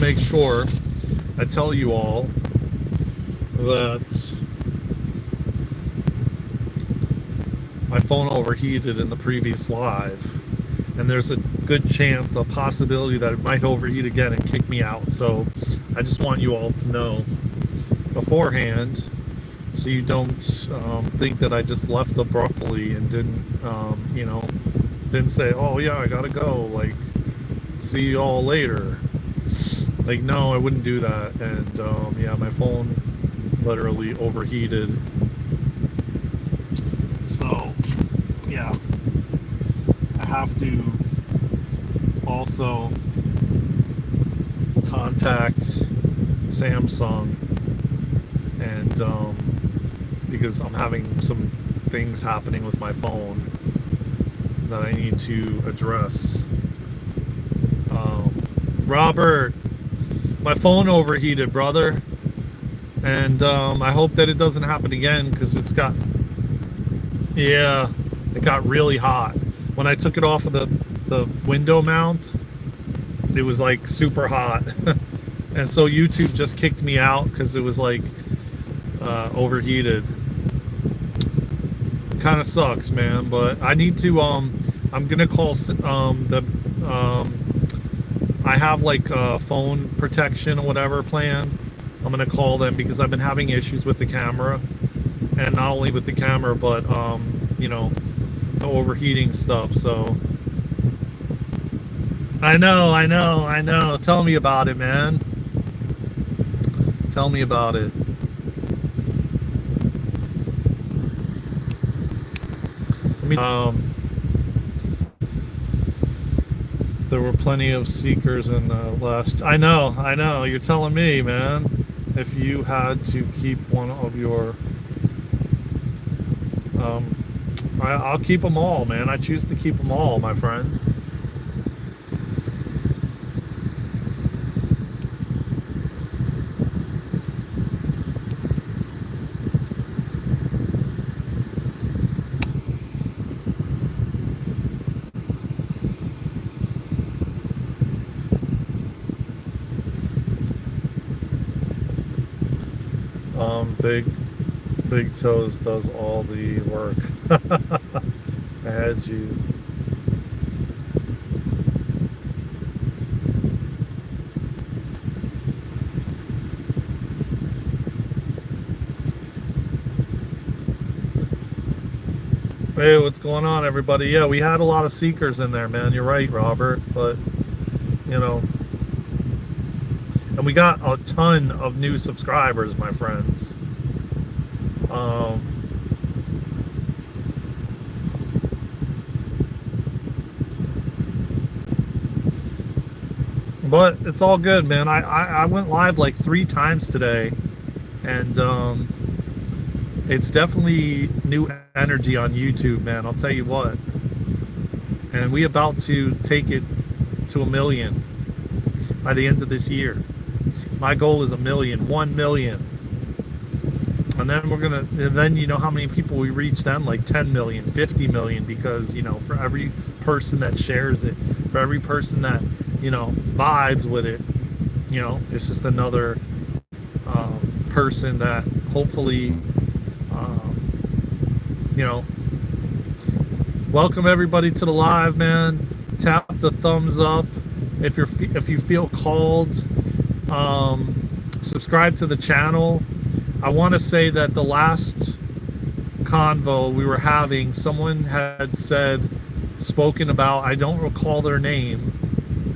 make sure I tell you all that my phone overheated in the previous live, and there's a good chance, a possibility that it might overheat again and kick me out. So I just want you all to know beforehand, so you don't think that I just left abruptly and didn't say, oh yeah, I gotta go, like, see you all later. Like, no, I wouldn't do that. And yeah, my phone literally overheated. So yeah, I have to also contact Samsung, and because I'm having some things happening with my phone that I need to address. Robert, my phone overheated, brother, and I hope that it doesn't happen again, because it got really hot when I took it off of the window mount. It was like super hot. And so YouTube just kicked me out because it was like overheated. Kind of sucks, man, but I need to I'm gonna call I have like a phone protection or whatever plan. I'm gonna call them because I've been having issues with the camera, and not only with the camera, but the overheating stuff. So I know. Tell me about it, man. Tell me about it. There were plenty of seekers in the last. I know. You're telling me, man. If you had to keep one of your, I'll keep them all, man. I choose to keep them all, my friend. Big Toes does all the work. I had you. Hey, what's going on, everybody? Yeah, we had a lot of seekers in there, man. You're right, Robert. But, and we got a ton of new subscribers, my friends. But it's all good, man. I went live like 3 times today, and it's definitely new energy on YouTube, man. I'll tell you what. And we about to take it to 1 million by the end of this year. My goal is 1 million, 1 million. And then you know how many people we reach then? Like 10 million, 50 million, because, for every person that shares it, for every person that, vibes with it, it's just another person that hopefully, welcome everybody to the live, man. Tap the thumbs up if you feel called. Subscribe to the channel. I want to say that the last convo we were having, someone had spoken about, I don't recall their name,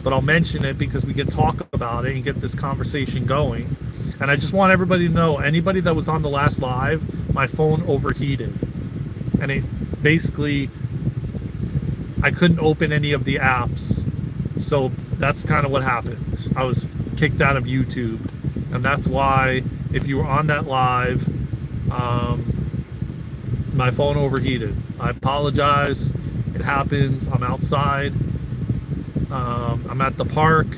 but I'll mention it because we can talk about it and get this conversation going. And I just want everybody to know, anybody that was on the last live, my phone overheated. And it basically, I couldn't open any of the apps. So that's kind of what happened. I was kicked out of YouTube. And that's why, if you were on that live, my phone overheated. I apologize. It happens. I'm outside. I'm at the park.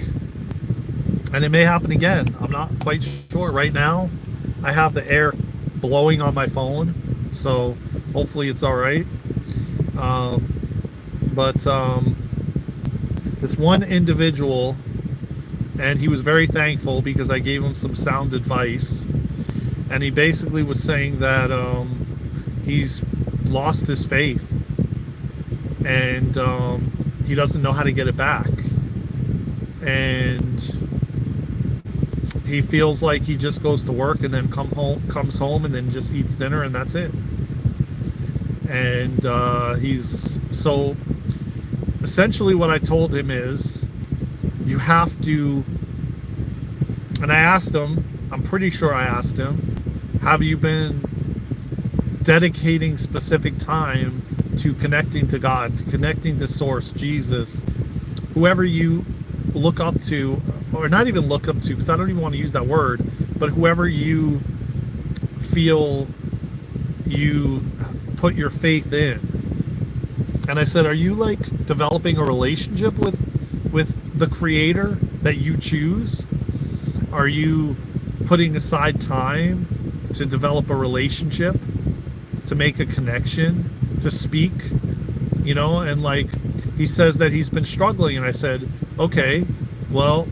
And it may happen again. I'm not quite sure. Right now, I have the air blowing on my phone. So hopefully it's all right. But this one individual And he was very thankful because I gave him some sound advice. And he basically was saying that he's lost his faith, and he doesn't know how to get it back. And he feels like he just goes to work and then comes home and then just eats dinner and that's it. And he's so essentially what I told him is you have to, and I asked him, I'm pretty sure I asked him, have you been dedicating specific time to connecting to God, to connecting to Source, Jesus, whoever you look up to, or not even look up to, because I don't even want to use that word, but whoever you feel you put your faith in. And I said, are you like developing a relationship with the Creator that you choose? Are you putting aside time to develop a relationship, to make a connection, to speak, you know? And like he says that he's been struggling, and I said, okay, well,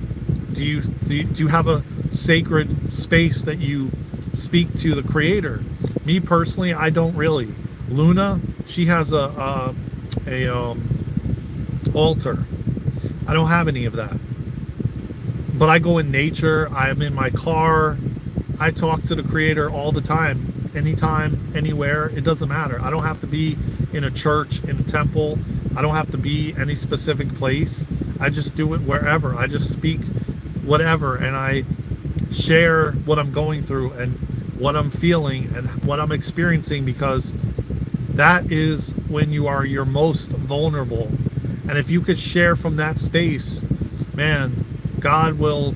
do you have a sacred space that you speak to the Creator? Me personally, I don't really. Luna, she has a altar. I don't have any of that. But I go in nature, I'm in my car, I talk to the Creator all the time, anytime, anywhere, it doesn't matter. I don't have to be in a church, in a temple, I don't have to be any specific place. I just do it wherever. I just speak whatever, and I share what I'm going through and what I'm feeling and what I'm experiencing, because that is when you are your most vulnerable. And if you could share from that space, man, God will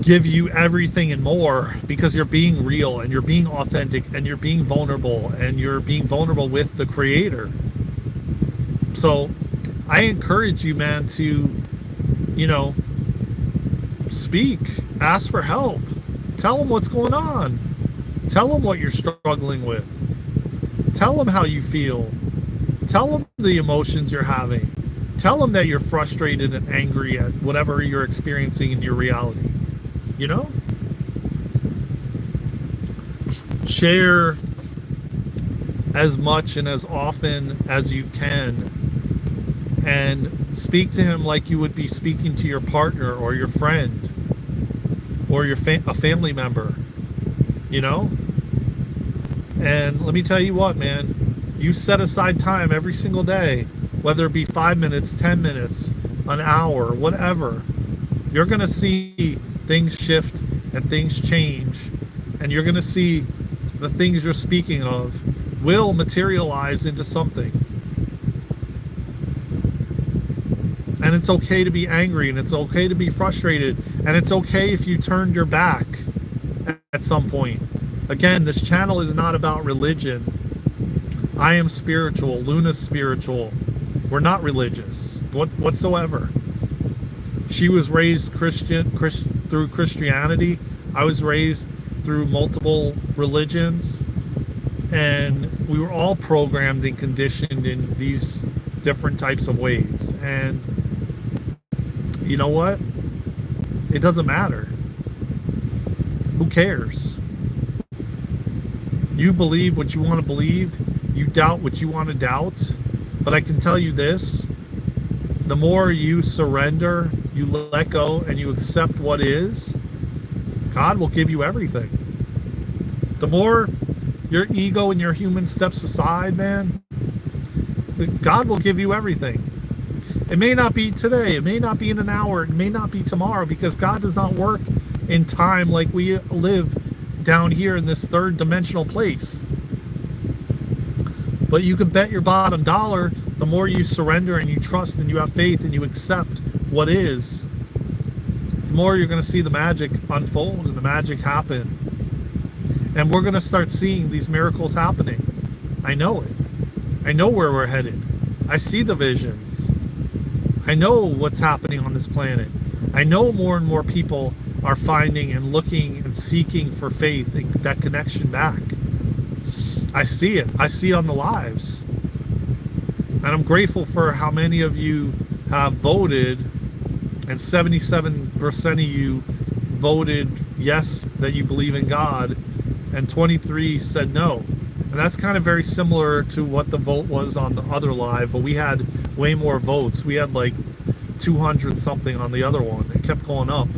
give you everything and more, because you're being real and you're being authentic and you're being vulnerable, and you're being vulnerable with the Creator. So I encourage you, man, to, you know, speak, ask for help, tell them what's going on, tell them what you're struggling with, tell them how you feel, tell them the emotions you're having, tell them that you're frustrated and angry at whatever you're experiencing in your reality. You know, share as much and as often as you can, and speak to him like you would be speaking to your partner or your friend or your a family member, you know. And let me tell you what, man, you set aside time every single day, whether it be 5 minutes, 10 minutes, an hour, whatever. You're going to see things shift and things change, and you're going to see the things you're speaking of will materialize into something. And it's okay to be angry, and it's okay to be frustrated, and it's okay if you turned your back at some point. Again, this channel is not about religion. I am spiritual. Luna's spiritual. We're not religious whatsoever. She was raised through Christianity. I was raised through multiple religions, and we were all programmed and conditioned in these different types of ways. And you know what? It doesn't matter. Who cares? You believe what you want to believe. You doubt what you want to doubt. But I can tell you this, the more you surrender, you let go, and you accept what is, God will give you everything. The more your ego and your human steps aside, man, God will give you everything. It may not be today, it may not be in an hour, it may not be tomorrow, because God does not work in time like we live down here in this third dimensional place. But you can bet your bottom dollar, the more you surrender and you trust and you have faith and you accept what is, the more you're going to see the magic unfold and the magic happen. And we're going to start seeing these miracles happening. I know it. I know where we're headed. I see the visions. I know what's happening on this planet. I know more and more people are finding and looking and seeking for faith and that connection back. I see it. I see it on the lives. And I'm grateful for how many of you have voted and 77% of you voted yes, that you believe in God, and 23 said no. And that's kind of very similar to what the vote was on the other live, but we had way more votes. We had like 200 something on the other one. It kept going up.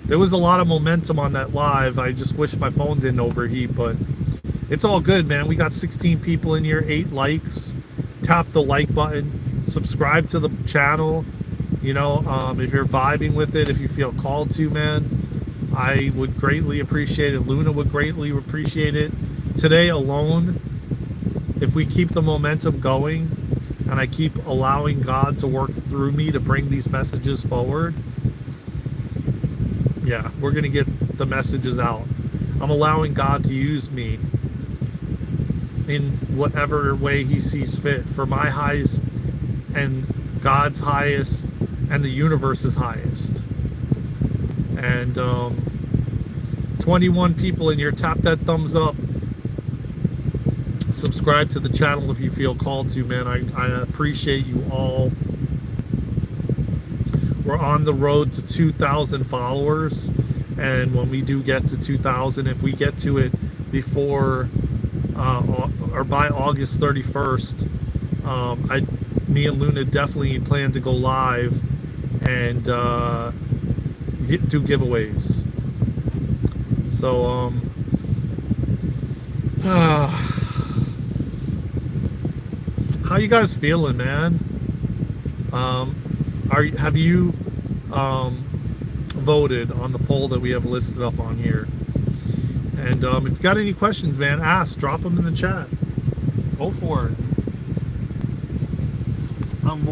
There was a lot of momentum on that live. I just wish my phone didn't overheat, but it's all good, man. We got 16 people in here, 8 likes. Tap the like button, subscribe to the channel. You know, if you're vibing with it, if you feel called to, man, I would greatly appreciate it. Luna would greatly appreciate it. Today alone, if we keep the momentum going and I keep allowing God to work through me to bring these messages forward, yeah, we're going to get the messages out. I'm allowing God to use me in whatever way he sees fit for my highest and God's highest and the universe's highest. And 21 people in here, tap that thumbs up. Subscribe to the channel if you feel called to, man. I appreciate you all. We're on the road to 2,000 followers, and when we do get to 2,000, if we get to it before or by August 31st, me and Luna definitely plan to go live and do giveaways. So how you guys feeling, man? Have you voted on the poll that we have listed up on here? And if you got any questions, man, drop them in the chat. Go for it. I'm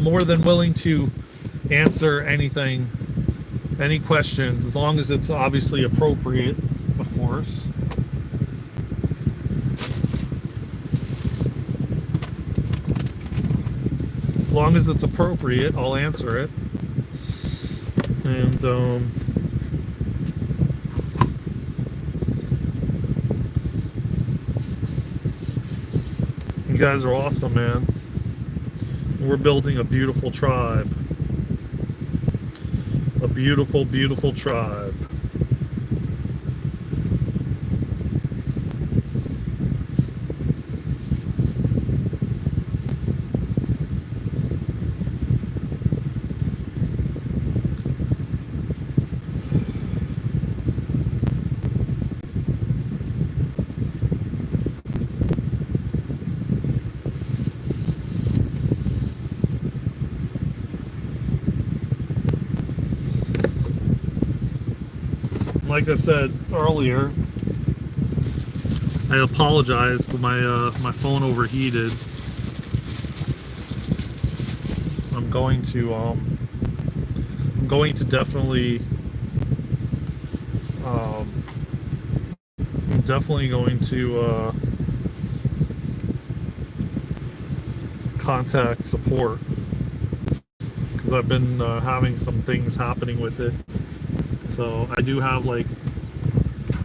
more than willing to answer anything, any questions, as long as it's obviously appropriate, of course. As long as it's appropriate, I'll answer it. And you guys are awesome, man. We're building a beautiful tribe. A beautiful, beautiful tribe. Like I said earlier, I apologize, but my phone overheated. I'm going to definitely I'm definitely going to contact support, because I've been having some things happening with it. So I do have like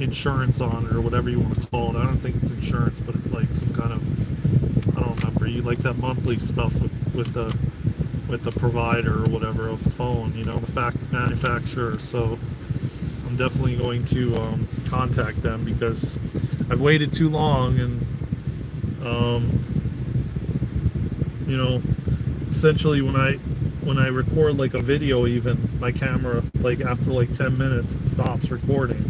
insurance on it, or whatever you want to call it. I don't think it's insurance, but it's like some kind of, I don't remember, you like that monthly stuff with the provider or whatever of the phone, you know, the manufacturer. So I'm definitely going to contact them, because I've waited too long, and you know, essentially when I record like a video, even my camera, like after like 10 minutes it stops recording.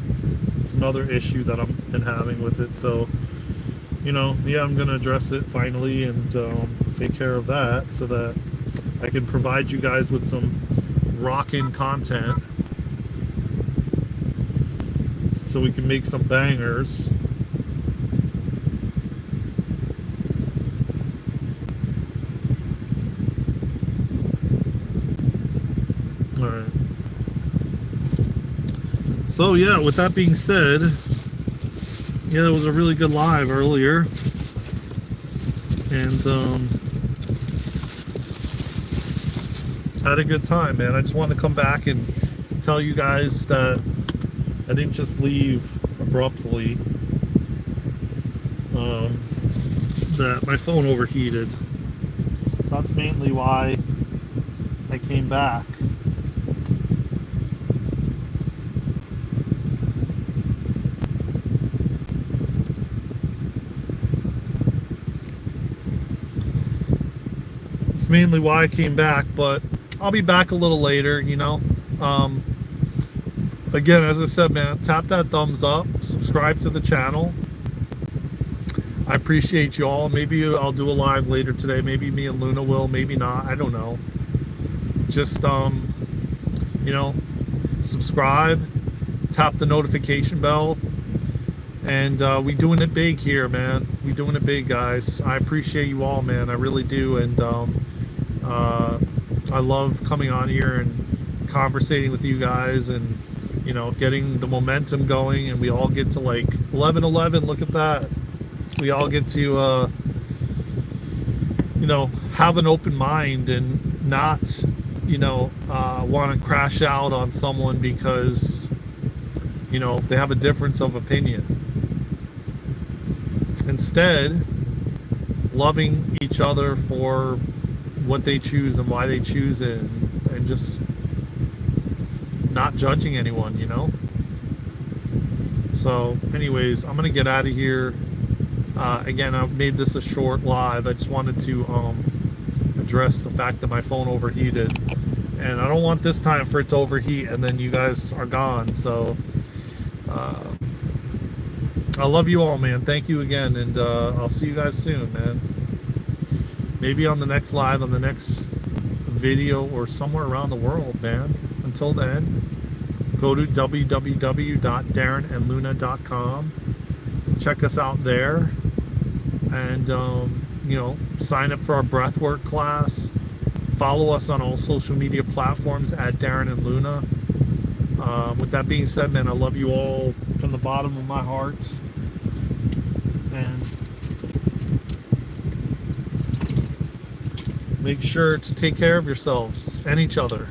It's another issue that I've been having with it. So, you know, yeah, I'm gonna address it finally and take care of that, so that I can provide you guys with some rockin' content, so we can make some bangers. Alright. So yeah, with that being said, yeah, it was a really good live earlier. And had a good time, man. I just wanted to come back and tell you guys that I didn't just leave abruptly. that my phone overheated. That's mainly why I came back. It's mainly why I came back, but I'll be back a little later, you know. Um, Again, as I said, man, tap that thumbs up, subscribe to the channel. I appreciate you all. Maybe I'll do a live later today. Maybe me and Luna will, maybe not. I don't know. Just, you know, subscribe, tap the notification bell, and we doing it big here, man. We doing it big, guys. I appreciate you all, man. I really do, and I love coming on here and conversating with you guys, and you know, getting the momentum going, and we all get to like 11:11. Look at that. We all get to, you know, have an open mind and not, you know, want to crash out on someone because, you know, they have a difference of opinion. Instead, loving each other for what they choose and why they choose it, and just not judging anyone, you know. So anyways, I'm gonna get out of here. Again, I made this a short live. I just wanted to address the fact that my phone overheated, and I don't want this time for it to overheat and then you guys are gone. So I love you all, man. Thank you again, and I'll see you guys soon, man. Maybe on the next live, on the next video, or somewhere around the world, man. Until then, go to www.darenandluna.com. Check us out there, and you know, sign up for our breathwork class. Follow us on all social media platforms at Daren and Luna. With that being said, man, I love you all from the bottom of my heart, and make sure to take care of yourselves and each other.